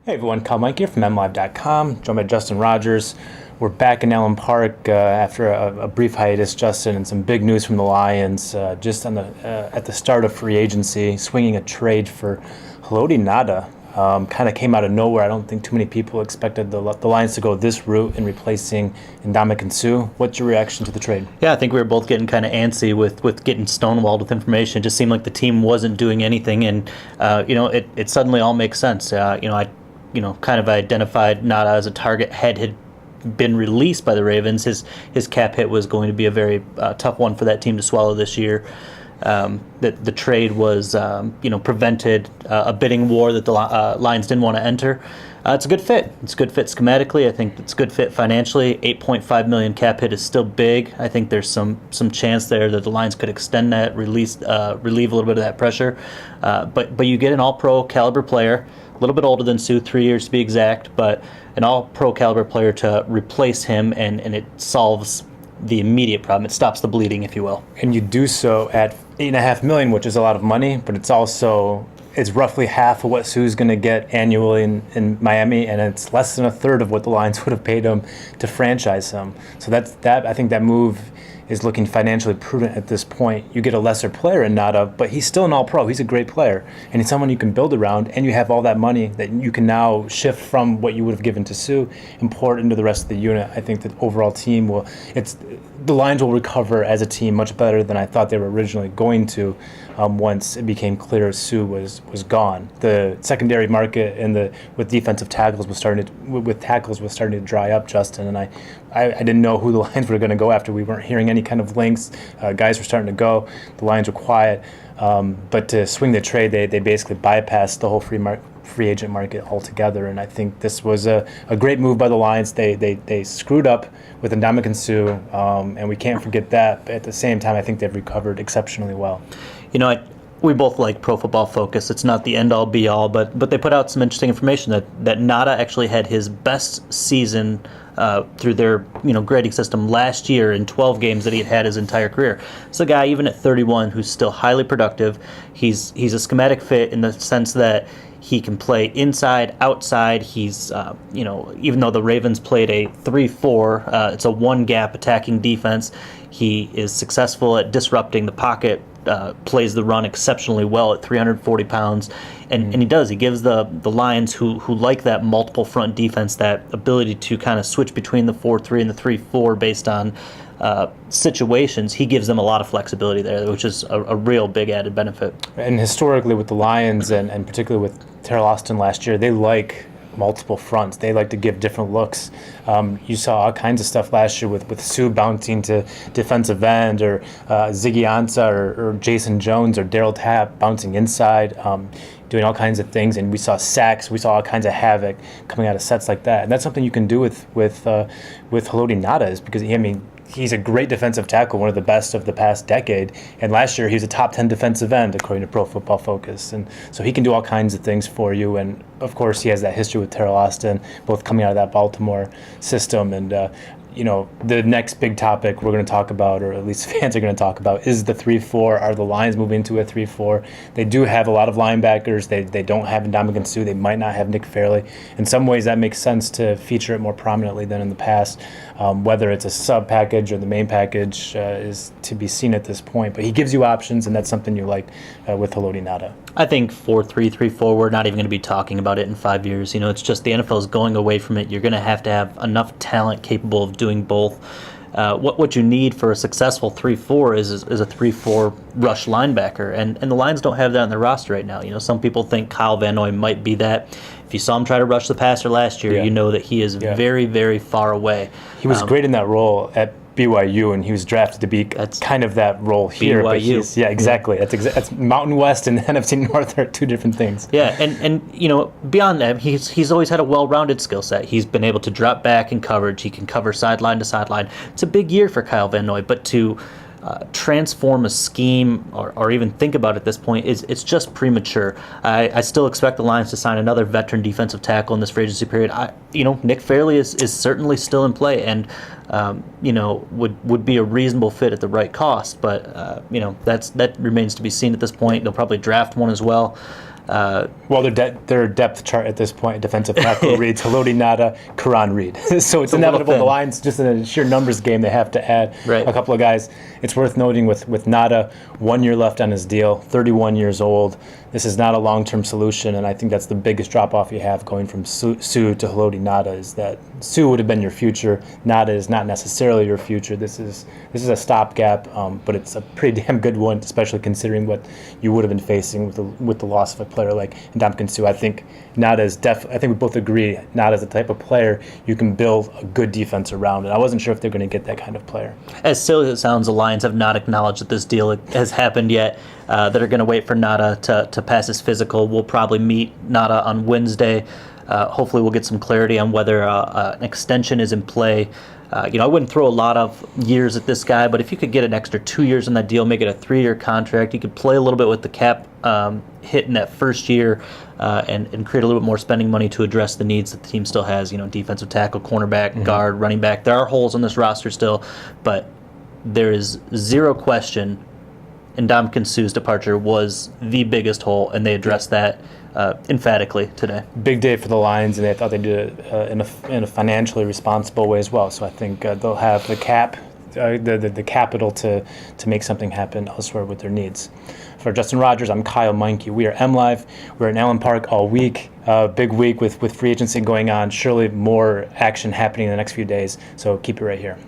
Hey everyone, Meinke here from MLive.com, joined by Justin Rogers. We're back in Allen Park after a brief hiatus, Justin, and some big news from the Lions. Just on at the start of free agency, swinging a trade for Haloti Ngata. Kind of came out of nowhere. I don't think too many people expected the Lions to go this route in replacing Ndamukong Suh. What's your reaction to the trade? Yeah, I think we were both getting kind of antsy with getting stonewalled with information. It just seemed like the team wasn't doing anything, and it suddenly all makes sense. I kind of identified Ngata as a target had been released by the Ravens. His cap hit was going to be a very tough one for that team to swallow this year. The trade was prevented a bidding war that the Lions didn't want to enter. It's a good fit. It's a good fit schematically. I think it's a good fit financially. $8.5 million cap hit is still big. I think there's some chance there that the Lions could extend that, relieve a little bit of that pressure. But you get an All-Pro caliber player, a little bit older than Suh, 3 years to be exact, but an All-Pro caliber player to replace him, and it solves the immediate problem. It stops the bleeding, if you will. And you do so at $8.5 million, which is a lot of money, but it's roughly half of what Suh's going to get annually in Miami, and it's less than a third of what the Lions would have paid him to franchise him. So I think that move is looking financially prudent at this point. You get a lesser player in Ngata, but he's still an All-Pro. He's a great player, and he's someone you can build around, and you have all that money that you can now shift from what you would have given to Suh and pour it into the rest of the unit. I think the overall team the Lions will recover as a team much better than I thought they were originally going to once it became clear Suh was gone. The secondary market with defensive tackles was starting to dry up, Justin, and I didn't know who the Lions were going to go after. We weren't hearing any kind of links. Guys were starting to go. The Lions were quiet. But to swing the trade, they basically bypassed the whole free agent market altogether, and I think this was a great move by the Lions. They screwed up with Ndamukong Suh, and we can't forget that. But at the same time, I think they've recovered exceptionally well. We both like Pro Football Focus. It's not the end-all, be-all, but they put out some interesting information that Ngata actually had his best season through their grading system last year in 12 games that he had his entire career. It's a guy, even at 31, who's still highly productive. He's a schematic fit in the sense that he can play inside, outside. He's, even though the Ravens played a 3-4, it's a one-gap attacking defense. He is successful at disrupting the pocket, plays the run exceptionally well at 340 pounds. And he does. He gives the Lions, who like that multiple front defense, that ability to kind of switch between the 4-3 and the 3-4 based on situations. He gives them a lot of flexibility there, which is a real big added benefit. And historically with the Lions, and particularly with Terrell Austin last year, they like multiple fronts. They like to give different looks. You saw all kinds of stuff last year with Suh bouncing to defensive end, or Ziggy Ansah or Jason Jones or Darryl Tapp bouncing inside, doing all kinds of things. And we saw sacks. We saw all kinds of havoc coming out of sets like that. And that's something you can do with Haloti Ngata, is because he's a great defensive tackle, one of the best of the past decade. And last year, he was a top 10 defensive end, according to Pro Football Focus. And so he can do all kinds of things for you. And, of course, he has that history with Terrell Austin, both coming out of that Baltimore system. And, the next big topic we're going to talk about, or at least fans are going to talk about, is the 3-4. Are the Lions moving to a 3-4? They do have a lot of linebackers. They don't have Ndamukong Suh. They might not have Nick Fairley. In some ways, that makes sense to feature it more prominently than in the past. Whether it's a sub package or the main package is to be seen at this point. But he gives you options, and that's something you like with Haloti Ngata. I think 4-3, 3-4, we're not even going to be talking about it in 5 years. It's just the NFL is going away from it. You're going to have enough talent capable of doing both. What you need for a successful 3-4 is a 3-4 rush linebacker, and the Lions don't have that on their roster right now. Some people think Kyle Van Noy might be that. If you saw him try to rush the passer last year, you know that he is very, very far away. He was great in that role at BYU, and he was drafted to be kind of that role here. BYU. But exactly. That's Mountain West and NFC North are two different things. Yeah, and beyond that, he's always had a well-rounded skill set. He's been able to drop back in coverage. He can cover sideline to sideline. It's a big year for Kyle Van Noy, but to transform a scheme or even think about it at this point it's just premature. I still expect the Lions to sign another veteran defensive tackle in this free agency period. Nick Fairley is certainly still in play, and would be a reasonable fit at the right cost. But that remains to be seen at this point. They'll probably draft one as well. Well, their depth chart at this point, defensive tackle reads Haloti Ngata, Karan Reed. So it's inevitable. The Lions, just in a sheer numbers game, they have to add a couple of guys. It's worth noting with Ngata, 1 year left on his deal, 31 years old. This is not a long-term solution, and I think that's the biggest drop-off you have going from Sue to Haloti Ngata, is that Sue would have been your future. Ngata is not necessarily your future. This is a stopgap, but it's a pretty damn good one, especially considering what you would have been facing with the loss of a player like Ndamukong Suh. I think Ngata is I think we both agree Ngata is the type of player you can build a good defense around, and I wasn't sure if they're going to get that kind of player. As silly as it sounds, the Lions have not acknowledged that this deal has happened yet. That are going to wait for Ngata to pass his physical. We'll probably meet Ngata on Wednesday. Hopefully we'll get some clarity on whether an extension is in play. I wouldn't throw a lot of years at this guy, but if you could get an extra 2 years on that deal, make it a 3-year contract, you could play a little bit with the cap hit in that first year and create a little bit more spending money to address the needs that the team still has. Defensive tackle, cornerback, guard, running back. There are holes on this roster still, but there is zero question Ndamukong Suh's departure was the biggest hole, and they addressed that emphatically today. Big day for the Lions, and they thought they'd do it in a financially responsible way as well. So I think they'll have the capital to make something happen elsewhere with their needs. For Justin Rogers, I'm Kyle Meinke. We are MLive. We're in Allen Park all week. Big week with free agency going on. Surely more action happening in the next few days. So keep it right here.